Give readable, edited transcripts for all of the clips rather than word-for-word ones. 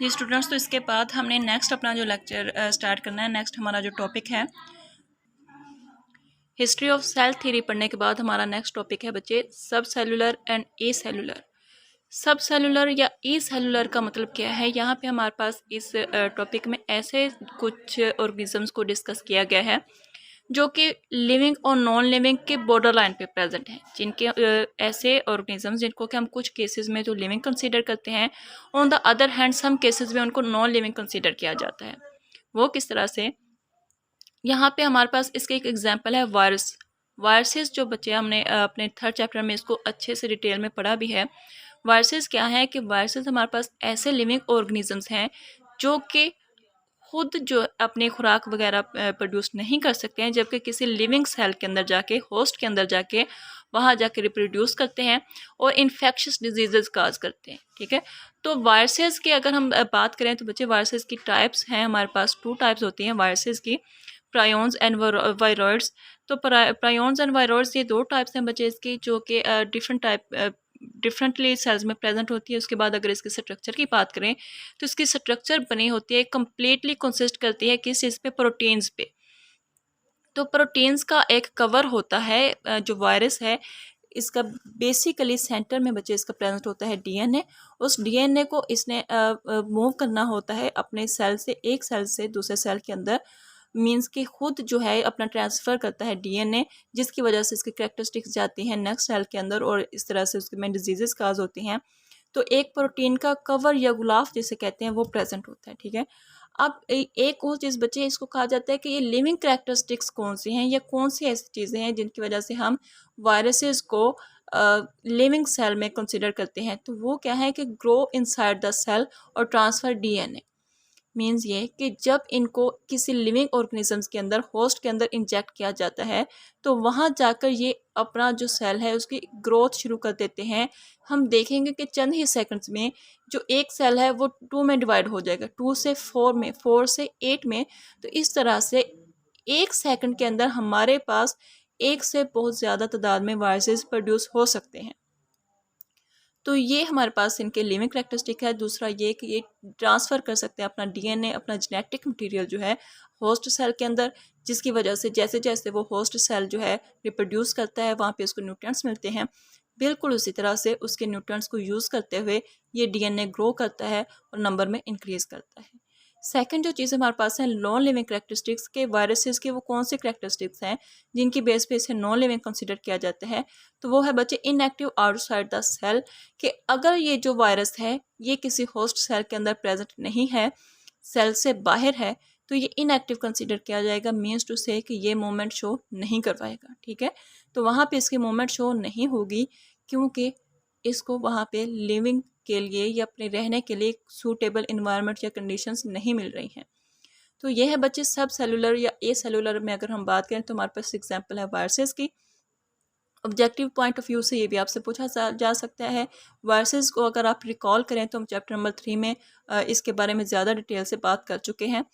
जी students, तो इसके बाद हमने नेक्स्ट अपना जो लेक्चर स्टार्ट करना है। नेक्स्ट हमारा जो टॉपिक है हिस्ट्री ऑफ सेल थ्योरी पढ़ने के बाद हमारा नेक्स्ट टॉपिक है बच्चे सब सेलुलर एंड ए सेलुलर। सब सेलुलर या ई सेलुलर का मतलब क्या है? यहाँ पे हमारे पास इस टॉपिक में ऐसे कुछ ऑर्गेनिजम्स को डिस्कस किया गया है जो कि लिविंग और नॉन लिविंग के बॉर्डर लाइन पे प्रेजेंट हैं, जिनके ऐसे ऑर्गेनिजम्स जिनको कि हम कुछ केसेस में जो लिविंग कंसीडर करते हैं, on the other hand some cases में उनको नॉन लिविंग कंसीडर किया जाता है। वो किस तरह से? यहाँ पे हमारे पास इसके एक एग्जांपल है वायरस। वायरसेस जो बच्चे हमने अपने थर्ड चैप्टर में इसको अच्छे से डिटेल में पढ़ा भी है। वायरसेस क्या है कि वायरसेस हमारे पास ऐसे लिविंग ऑर्गेनिजम्स हैं जो कि खुद जो अपनी खुराक वगैरह प्रोड्यूस नहीं कर सकते हैं, जबकि किसी लिविंग सेल के अंदर जाके, होस्ट के अंदर जाके, वहाँ जाके रिप्रोड्यूस करते हैं और इन्फेक्शियस डिजीजेस काज करते हैं। ठीक है, तो वायरसेस की अगर हम बात करें तो बच्चे वायरसेस की टाइप्स हैं हमारे पास, 2 टाइप्स होती हैं वायरसेस की, प्रायोन्स एंड वायरॉइड्स। तो प्रायोन्स एंड वायरॉइड्स ये 2 टाइप्स हैं बच्चे इसकी, जो कि डिफरेंटली सेल्स में प्रेजेंट होती है। उसके बाद अगर इसके स्ट्रक्चर की बात करें तो इसकी स्ट्रक्चर बनी होती है, कम्प्लीटली कंसिस्ट करती है किस चीज़ पे? प्रोटीन्स पे। तो प्रोटीन्स का एक कवर होता है जो वायरस है इसका, बेसिकली सेंटर में बच्चे इसका प्रेजेंट होता है डीएनए। उस डीएनए को इसने मूव करना होता है अपने सेल से, एक सेल से दूसरे सेल के अंदर, मींस कि खुद जो है अपना ट्रांसफ़र करता है डीएनए, जिसकी वजह से इसकी कैरेक्टरिस्टिक्स जाती हैं नेक्स्ट सेल के अंदर और इस तरह से उसके में डिजीजेस काज होती हैं। तो एक प्रोटीन का कवर या गुलाफ जिसे कहते हैं वो प्रेजेंट होता है। ठीक है, अब एक और चीज़ बच्चे इसको कहा जाता है कि ये लिविंग कैरेक्टरिस्टिक्स कौन सी हैं या कौन सी ऐसी चीज़ें हैं जिनकी वजह से हम वायरसेस को लिविंग सेल में कंसिडर करते हैं। तो वो क्या है कि ग्रो इनसाइड द सेल और ट्रांसफ़र डीएनए। मीन्स ये कि जब इनको किसी लिविंग ऑर्गेनिजम्स के अंदर, होस्ट के अंदर इंजेक्ट किया जाता है, तो वहाँ जाकर ये अपना जो सेल है उसकी ग्रोथ शुरू कर देते हैं। हम देखेंगे कि चंद ही सेकंड्स में जो एक सेल है वो 2 में डिवाइड हो जाएगा, 2 से 4 में, 4 से 8 में। तो इस तरह से एक सेकंड के अंदर हमारे पास एक से बहुत ज़्यादा तादाद में वायरसेस प्रोड्यूस हो सकते हैं। तो ये हमारे पास इनके लिविंग करेक्टरिस्टिक है। दूसरा ये कि ये ट्रांसफ़र कर सकते हैं अपना डीएनए, अपना जेनेटिक मटेरियल जो है होस्ट सेल के अंदर, जिसकी वजह से जैसे जैसे वो होस्ट सेल जो है रिप्रोड्यूस करता है, वहाँ पे उसको न्यूट्रिएंट्स मिलते हैं। बिल्कुल उसी तरह से उसके न्यूट्रिएंट्स को यूज़ करते हुए ये डीएनए ग्रो करता है और नंबर में इंक्रीज़ करता है। सेकंड जो चीज़ हमारे पास है नॉन लिविंग करेक्टरिस्टिक्स के, वायरसेस के वो कौन से करेक्टरिस्टिक्स हैं जिनकी बेस पे इसे नॉन लिविंग कंसिडर किया जाता है? तो वो है बच्चे इनएक्टिव आउटसाइड द सेल, कि अगर ये जो वायरस है ये किसी होस्ट सेल के अंदर प्रेजेंट नहीं है, सेल से बाहर है, तो ये इनएक्टिव कंसिडर किया जाएगा। मीन्स टू से कि ये मूवमेंट शो नहीं करवाएगा। ठीक है, तो वहाँ पे इसकी मूवमेंट शो नहीं होगी क्योंकि इसको वहाँ पे लिविंग के लिए या अपने रहने के लिए सूटेबल इन्वायरमेंट या कंडीशंस नहीं मिल रही हैं। तो ये है बच्चे सब सेलुलर या ए सेलुलर में अगर हम बात करें तो हमारे पास एग्जांपल है वायरसेस की। ऑब्जेक्टिव पॉइंट ऑफ व्यू से ये भी आपसे पूछा जा सकता है। वायरसेस को अगर आप रिकॉल करें तो हम चैप्टर नंबर 3 में इसके बारे में ज़्यादा डिटेल से बात कर चुके हैं।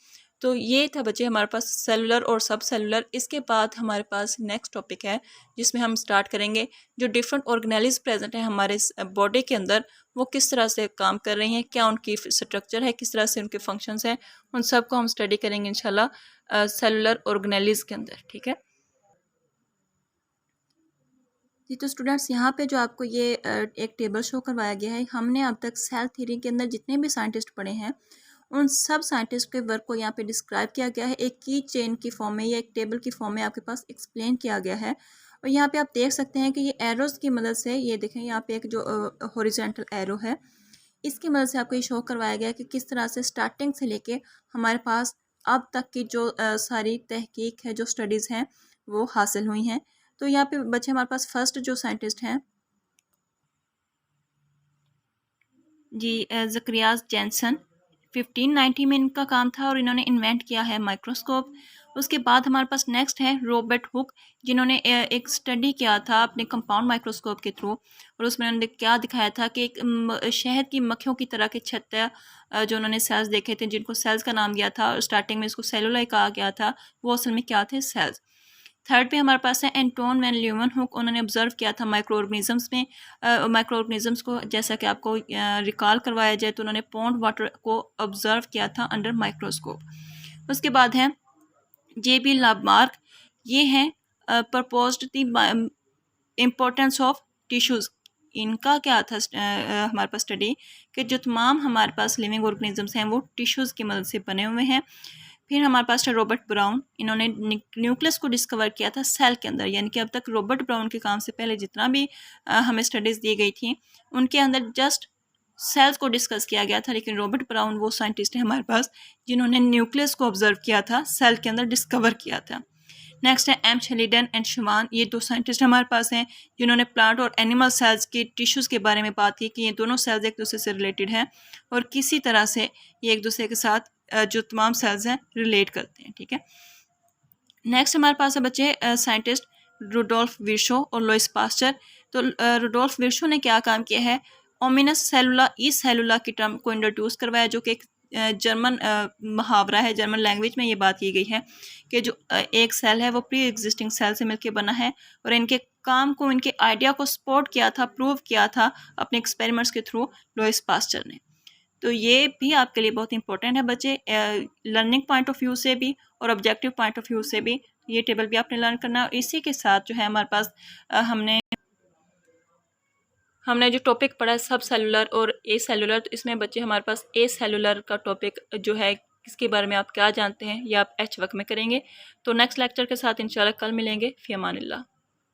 तो ये था बच्चे हमारे पास सेलुलर और सब सेलुलर। इसके बाद हमारे पास नेक्स्ट टॉपिक है जिसमें हम स्टार्ट करेंगे जो डिफरेंट ऑर्गेनेलिज प्रेजेंट है हमारे बॉडी के अंदर, वो किस तरह से काम कर रही हैं, क्या उनकी स्ट्रक्चर है, किस तरह से उनके फंक्शंस हैं, उन सब को हम स्टडी करेंगे इंशाल्लाह सेलुलर ऑर्गेनेलिज के अंदर। ठीक है जी, तो स्टूडेंट्स यहाँ पे जो आपको ये एक टेबल शो करवाया गया है, हमने अब तक सेल थ्योरी के अंदर जितने भी साइंटिस्ट पढ़े हैं उन सब साइंटिस्ट के वर्क को यहाँ पे डिस्क्राइब किया गया है, एक की चेन की फॉर्म में या एक टेबल की फॉर्म में आपके पास एक्सप्लेन किया गया है। और यहाँ पे आप देख सकते हैं कि ये एरोज़ की मदद से, ये देखें यहाँ पे एक जो हॉरिजॉन्टल एरो है, इसकी मदद से आपको ये शो करवाया गया है कि किस तरह से स्टार्टिंग से लेके हमारे पास अब तक की जो सारी तहकीक है, जो स्टडीज़ हैं वो हासिल हुई हैं। तो यहाँ पे बच्चे हमारे पास फर्स्ट जो साइंटिस्ट हैं जी ज़करियास जेनसन, 1590 में इनका काम था और इन्होंने इन्वेंट किया है माइक्रोस्कोप। उसके बाद हमारे पास नेक्स्ट है रॉबर्ट हुक, जिन्होंने एक स्टडी किया था अपने कंपाउंड माइक्रोस्कोप के थ्रू, और उसमें उन्होंने क्या दिखाया था कि एक शहद की मक्खियों की तरह के छत्ते जो उन्होंने सेल्स देखे थे, जिनको सेल्स का नाम दिया था और स्टार्टिंग में इसको सेलुलाई कहा गया था, वो असल में क्या थे? सेल्स। थर्ड पे हमारे पास है एंटोन वैन ल्यूवेनहुक। उन्होंने ऑब्जर्व किया था माइक्रो ऑर्गेनिजम्स में, माइक्रो ऑर्गेनिजम्स को, जैसा कि आपको रिकॉल करवाया जाए तो उन्होंने पॉन्ड वाटर को ऑब्जर्व किया था अंडर माइक्रोस्कोप। उसके बाद है J.B. लामार्क। ये हैं proposed the importance of tissues. इनका क्या था हमारे पास स्टडी कि जो तमाम हमारे पास लिविंग ऑर्गेनिजम्स हैं वो टिश्यूज़ की मदद से बने हुए हैं। फिर हमारे पास था रॉबर्ट ब्राउन। इन्होंने न्यूक्लियस को डिस्कवर किया था सेल के अंदर, यानी कि अब तक रॉबर्ट ब्राउन के काम से पहले जितना भी हमें स्टडीज़ दी गई थी उनके अंदर जस्ट सेल्स को डिस्कस किया गया था, लेकिन रॉबर्ट ब्राउन वो साइंटिस्ट है हमारे पास जिन्होंने न्यूक्लियस को ऑब्जर्व किया था, सेल के अंदर डिस्कवर किया था। नेक्स्ट है एम शेलिडन एंड शवान। ये दो साइंटिस्ट हमारे पास हैं जिन्होंने प्लांट और एनिमल सेल्स के टिश्यूज़ के बारे में बात की कि ये दोनों सेल्स एक दूसरे से रिलेटेड हैं और किसी तरह से ये एक दूसरे के साथ जो तमाम सेल्स हैं रिलेट करते हैं। ठीक है, नेक्स्ट हमारे पास है बच्चे साइंटिस्ट रुडोल्फ विर्शो और लुइस पास्चर। तो रुडोल्फ विर्शो ने क्या काम किया है, ओमिनस सेलुला ई सेलुला की टर्म को इंट्रोड्यूस करवाया, जो कि एक जर्मन मुहावरा है। जर्मन लैंग्वेज में ये बात की गई है कि जो एक सेल है वो प्री एग्जिस्टिंग सेल से मिलकर बना है, और इनके काम को, इनके आइडिया को सपोर्ट किया था, प्रूव किया था अपने एक्सपेरिमेंट्स के थ्रू लुइस पास्चर ने। तो ये भी आपके लिए बहुत इंपॉर्टेंट है बच्चे, लर्निंग पॉइंट ऑफ व्यू से भी और ऑब्जेक्टिव पॉइंट ऑफ व्यू से भी। ये टेबल भी आपने लर्न करना है। और इसी के साथ जो है हमारे पास हमने जो टॉपिक पढ़ा है सब सेलुलर और ए सेलुलर, तो इसमें बच्चे हमारे पास ए सेलुलर का टॉपिक जो है इसके बारे में आप क्या जानते हैं, या आप एच वर्क में करेंगे। तो नेक्स्ट लेक्चर के साथ इंशाल्लाह कल मिलेंगे। फ़ी अमानिल्लाह।